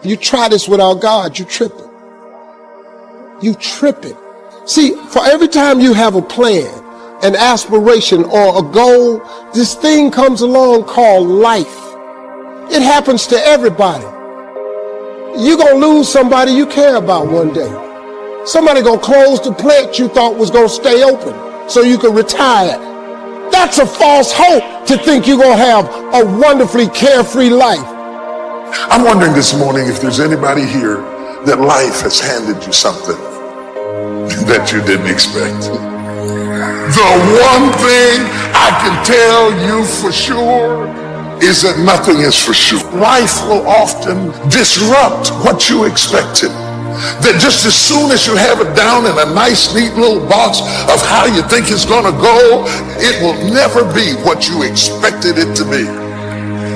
You try this without God, you tripping. You tripping. See, for every time you have a plan, an aspiration, or a goal, this thing comes along called life. It happens to everybody. You're going to lose somebody you care about one day. Somebody going to close the plant you thought was going to stay open so you could retire. That's a false hope to think you're going to have a wonderfully carefree life. I'm wondering this morning if there's anybody here that life has handed you something that you didn't expect. The one thing I can tell you for sure is that nothing is for sure. Life will often disrupt what you expected. That just as soon as you have it down in a nice, neat little box of how you think it's going to go, it will never be what you expected it to be.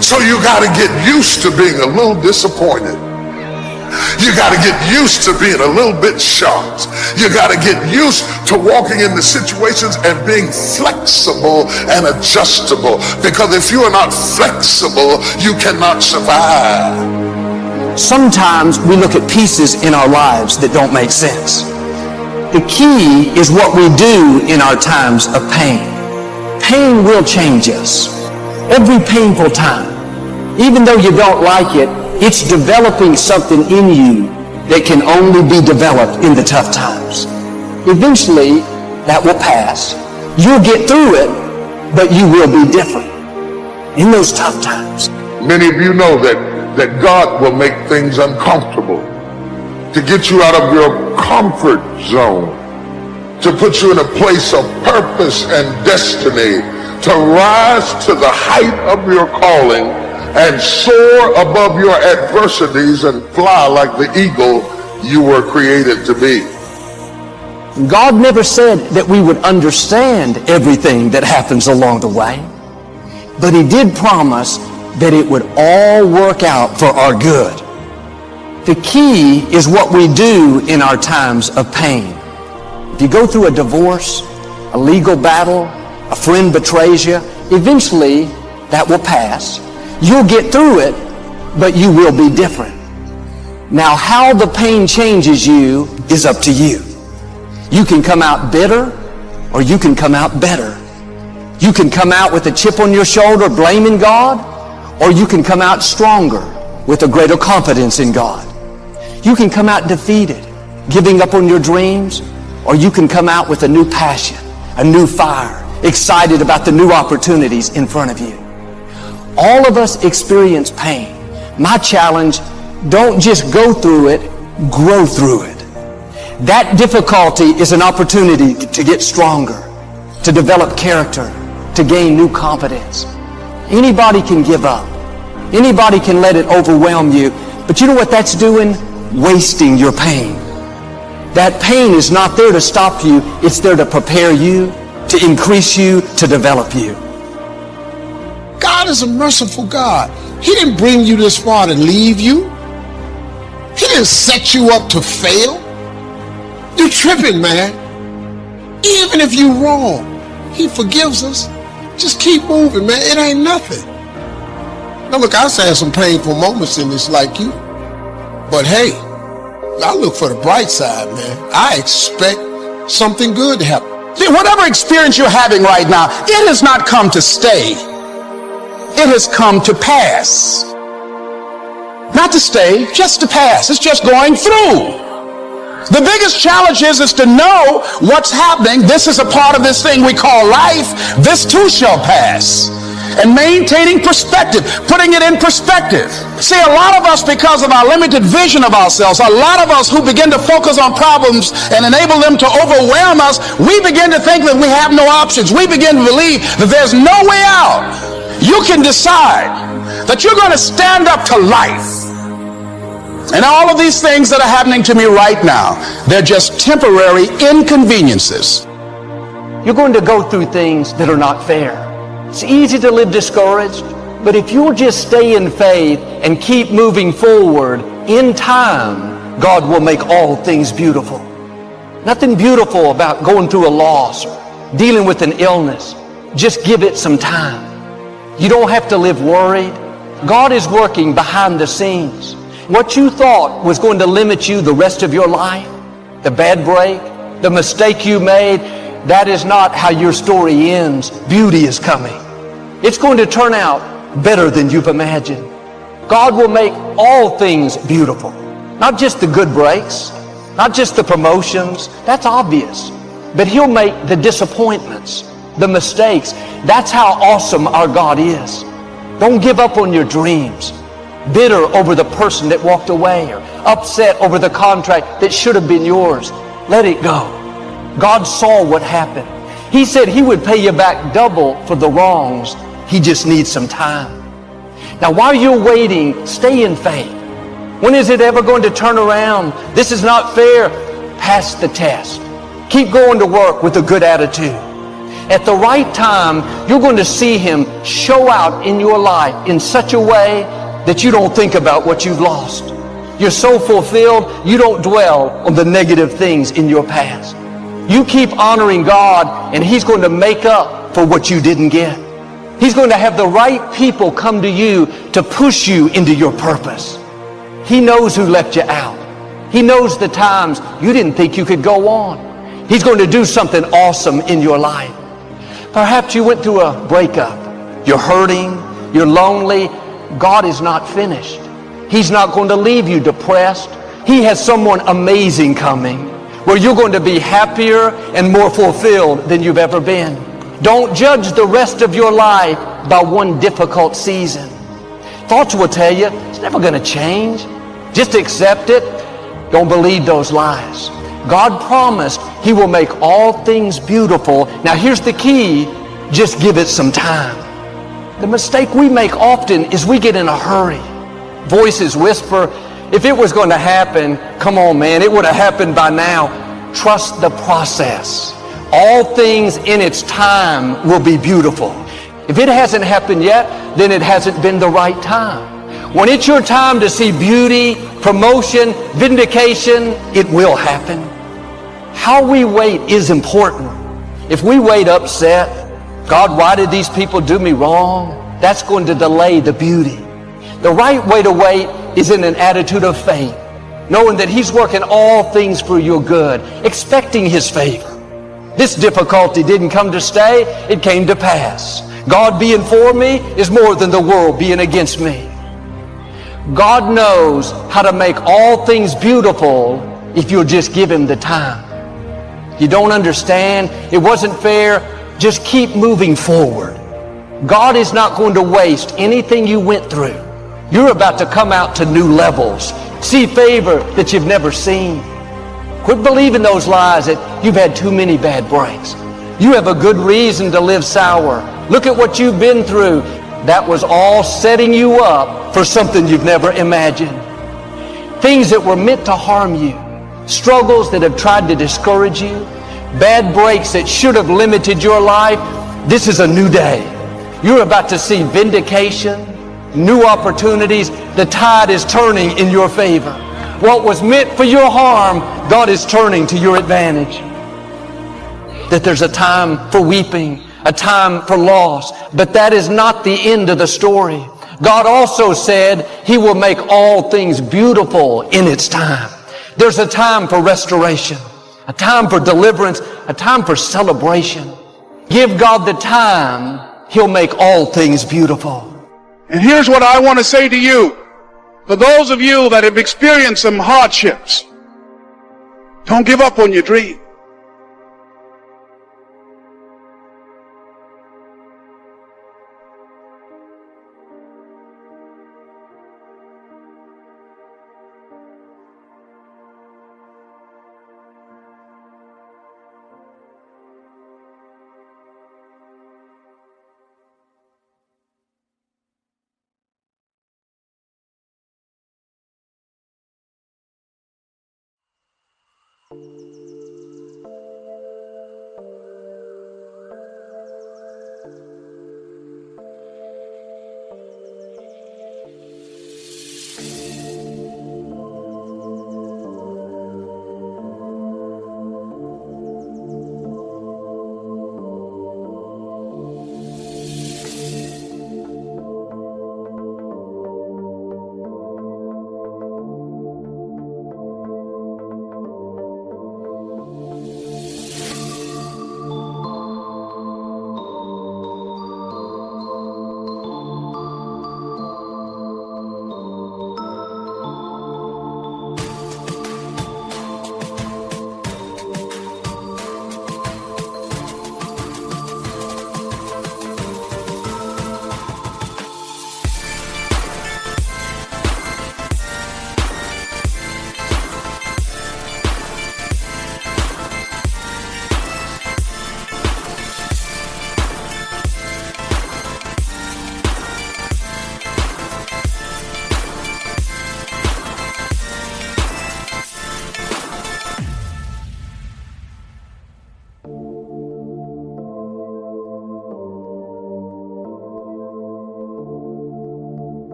So you got to get used to being a little disappointed. You got to get used to being a little bit shocked. You got to get used to walking into situations and being flexible and adjustable. Because if you are not flexible, you cannot survive. Sometimes we look at pieces in our lives that don't make sense. The key is what we do in our times of pain. Pain will change us. Every painful time, even though you don't like it, it's developing something in you that can only be developed in the tough times. Eventually, that will pass. You'll get through it, but you will be different in those tough times. Many of you know that God will make things uncomfortable to get you out of your comfort zone, to put you in a place of purpose and destiny, to rise to the height of your calling and soar above your adversities and fly like the eagle you were created to be. God never said that we would understand everything that happens along the way, but He did promise that it would all work out for our good. The key is what we do in our times of pain. If you go through a divorce, a legal battle, a friend betrays you, eventually that will pass. You'll get through it, but you will be different. Now, how the pain changes you is up to you. You can come out bitter, or you can come out better. You can come out with a chip on your shoulder blaming God, or you can come out stronger with a greater confidence in God. You can come out defeated, giving up on your dreams, or you can come out with a new passion, a new fire, excited about the new opportunities in front of you. All of us experience pain. My challenge, don't just go through it, grow through it. That difficulty is an opportunity to get stronger, to develop character, to gain new confidence. Anybody can give up. Anybody can let it overwhelm you. But you know what that's doing? Wasting your pain. That pain is not there to stop you. It's there to prepare you, to increase you, to develop you. God is a merciful God. He didn't bring you this far to leave you. He didn't set you up to fail. You're tripping, man. Even if you're wrong, He forgives us. Just keep moving, man. It ain't nothing. Now look, I've had some painful moments in this like you. But hey, I look for the bright side, man. I expect something good to happen. See, whatever experience you're having right now, it has not come to stay. It has come to pass. Not to stay, just to pass. It's just going through. The biggest challenge is to know what's happening. This is a part of this thing we call life. This too shall pass. And maintaining perspective, putting it in perspective. See, a lot of us, because of our limited vision of ourselves, a lot of us who begin to focus on problems and enable them to overwhelm us, we begin to think that we have no options. We begin to believe that there's no way out. You can decide that you're going to stand up to life. And all of these things that are happening to me right now, they're just temporary inconveniences. You're going to go through things that are not fair. It's easy to live discouraged, but if you'll just stay in faith and keep moving forward, in time, God will make all things beautiful. Nothing beautiful about going through a loss or dealing with an illness. Just give it some time. You don't have to live worried. God is working behind the scenes. What you thought was going to limit you the rest of your life, the bad break, the mistake you made, that is not how your story ends. Beauty is coming. It's going to turn out better than you've imagined. God will make all things beautiful. Not just the good breaks, not just the promotions, that's obvious. But He'll make the disappointments, the mistakes. That's how awesome our God is. Don't give up on your dreams. Bitter over the person that walked away, or upset over the contract that should have been yours. Let it go. God saw what happened. He said He would pay you back double for the wrongs. He just needs some time. Now while you're waiting, stay in faith. When is it ever going to turn around? This is not fair. Pass the test. Keep going to work with a good attitude. At the right time, you're going to see Him show out in your life in such a way that you don't think about what you've lost. You're so fulfilled, you don't dwell on the negative things in your past. You keep honoring God, and He's going to make up for what you didn't get. He's going to have the right people come to you to push you into your purpose. He knows who left you out. He knows the times you didn't think you could go on. He's going to do something awesome in your life. Perhaps you went through a breakup. You're hurting. You're lonely. God is not finished. He's not going to leave you depressed. He has someone amazing coming where you're going to be happier and more fulfilled than you've ever been. Don't judge the rest of your life by one difficult season. Thoughts will tell you it's never going to change. Just accept it. Don't believe those lies. God promised He will make all things beautiful. Now here's the key. Just give it some time. The mistake we make often is we get in a hurry. Voices whisper, if it was going to happen, come on man, it would have happened by now. Trust the process. All things in its time will be beautiful. If it hasn't happened yet, then it hasn't been the right time. When it's your time to see beauty, promotion, vindication, it will happen. How we wait is important. If we wait upset, God, why did these people do me wrong? That's going to delay the beauty. The right way to wait is in an attitude of faith, knowing that He's working all things for your good, expecting His favor. This difficulty didn't come to stay, it came to pass. God being for me is more than the world being against me. God knows how to make all things beautiful if you'll just give Him the time. You don't understand, it wasn't fair, just keep moving forward. God is not going to waste anything you went through. You're about to come out to new levels, see favor that you've never seen. Quit believing those lies that you've had too many bad breaks. You have a good reason to live sour. Look at what you've been through. That was all setting you up for something you've never imagined. Things that were meant to harm you, struggles that have tried to discourage you, bad breaks that should have limited your life. This is a new day. You're about to see vindication, new opportunities. The tide is turning in your favor. What was meant for your harm, God is turning to your advantage. That there's a time for weeping, a time for loss, but that is not the end of the story. God also said He will make all things beautiful in its time. There's a time for restoration, a time for deliverance, a time for celebration. Give God the time, He'll make all things beautiful. And here's what I want to say to you. For those of you that have experienced some hardships, don't give up on your dream.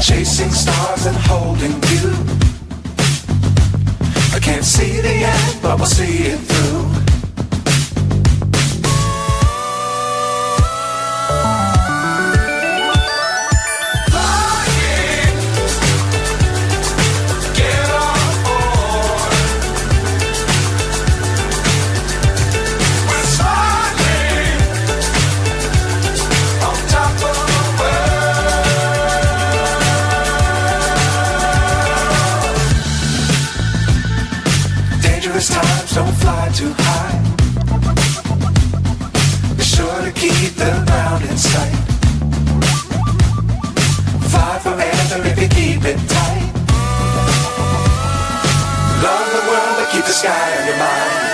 chasing stars and holding you. I can't see the end, but we'll see it through. Times don't fly too high. Be sure to keep the ground in sight. Fly forever if you keep it tight. Love the world, but keep the sky on your mind.